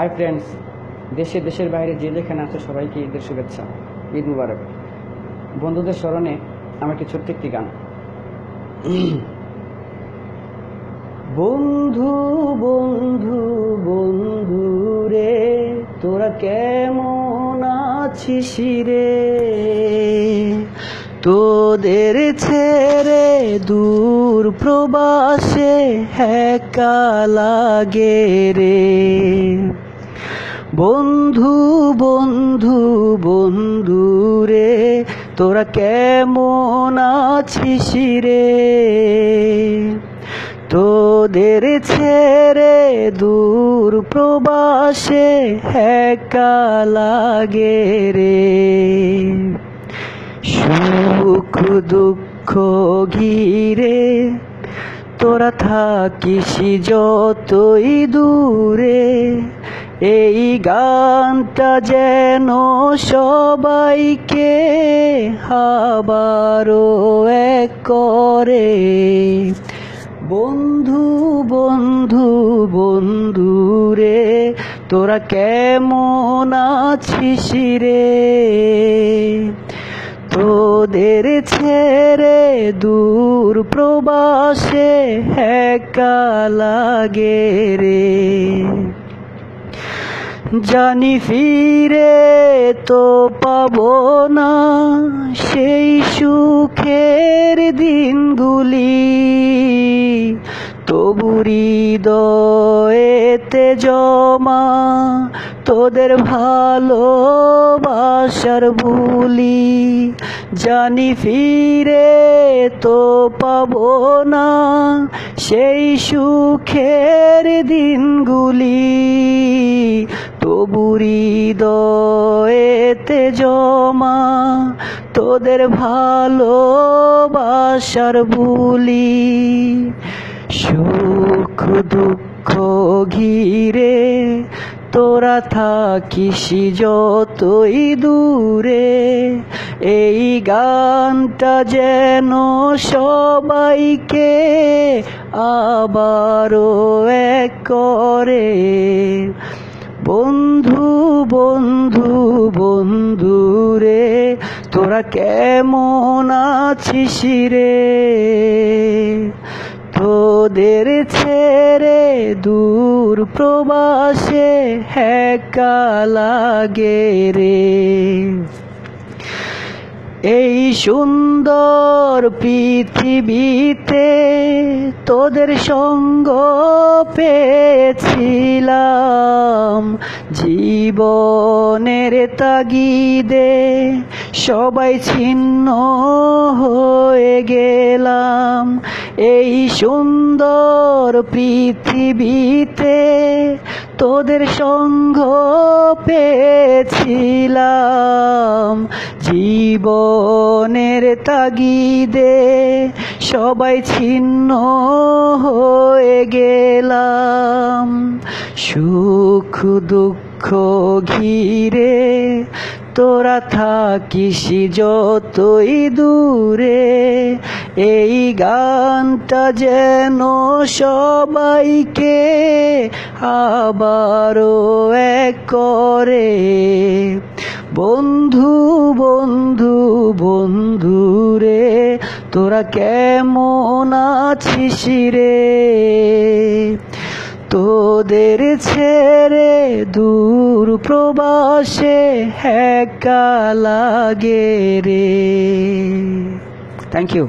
Hi friends, দেশের বাইরে যে যেখানে আছে সবাইকে ঈদের শুভেচ্ছা, ঈদ মুবারক। বন্ধুদের স্মরণে আমার একটি ছোট্ট একটি গান। বন্ধু বন্ধু বন্ধু রে, তোরা কেমন আছিস রে? তোদের ছেড়ে দূর প্রবাসে একা লাগে রে। বন্ধু বন্ধু বন্ধু রে, তোরা কেমন আছিস রে? তোদের ছেড়ে দূর প্রবাসে একা লাগে রে। সুখ দুঃখ ঘিরে তোরা থাকিস যতই দূরে, এই গানটা যেন সবাইকে আবারও এক করে। বন্ধু বন্ধু বন্ধু রে, তোরা কেমন আছিস রে? তোদের ছেড়ে দূর প্রবাসে একা লাগে রে। জানি ফিরে তো পাবো না সেই সুখের দিনগুলি, তবু হৃদয়েতে জমা তোদের ভালোবাসার বুলি। জানি ফিরে তো পাবো না সেই সুখের দিনগুলি, তবু হৃদয়েতে জমা তোদের ভালোবাসার বুলি। সুখ দুঃখ ঘিরে তোরা থাকিস যতই দূরে, এই গানটা যেন সবাইকে আবারও এক করে। বন্ধু বন্ধু বন্ধু রে, তোরা কেমন আছিস রে? তোদের ছেড়ে দূর প্রবাসে একা লাগে রে। এই সুন্দর পৃথিবীতে তোদের সঙ্গ পেয়েছিলাম, জীবনের তাগিদে সবাই ছিন্ন হয়ে গেলাম। এই সুন্দর পৃথিবীতে তোদের সঙ্গ পেয়েছিলাম, জীবনের তাগিদে সবাই ছিন্ন হয়ে গেলাম। সুখ দুঃখ ঘিরে তোরা থাকিস যতই দূরে, এই গানটা যেন সবাইকে আবারও এক করে। বন্ধু বন্ধু বন্ধু রে, তোরা কেমন আছিস রে? তোদের ছেড়ে দূর প্রবাসে একা লাগে রে। Thank you.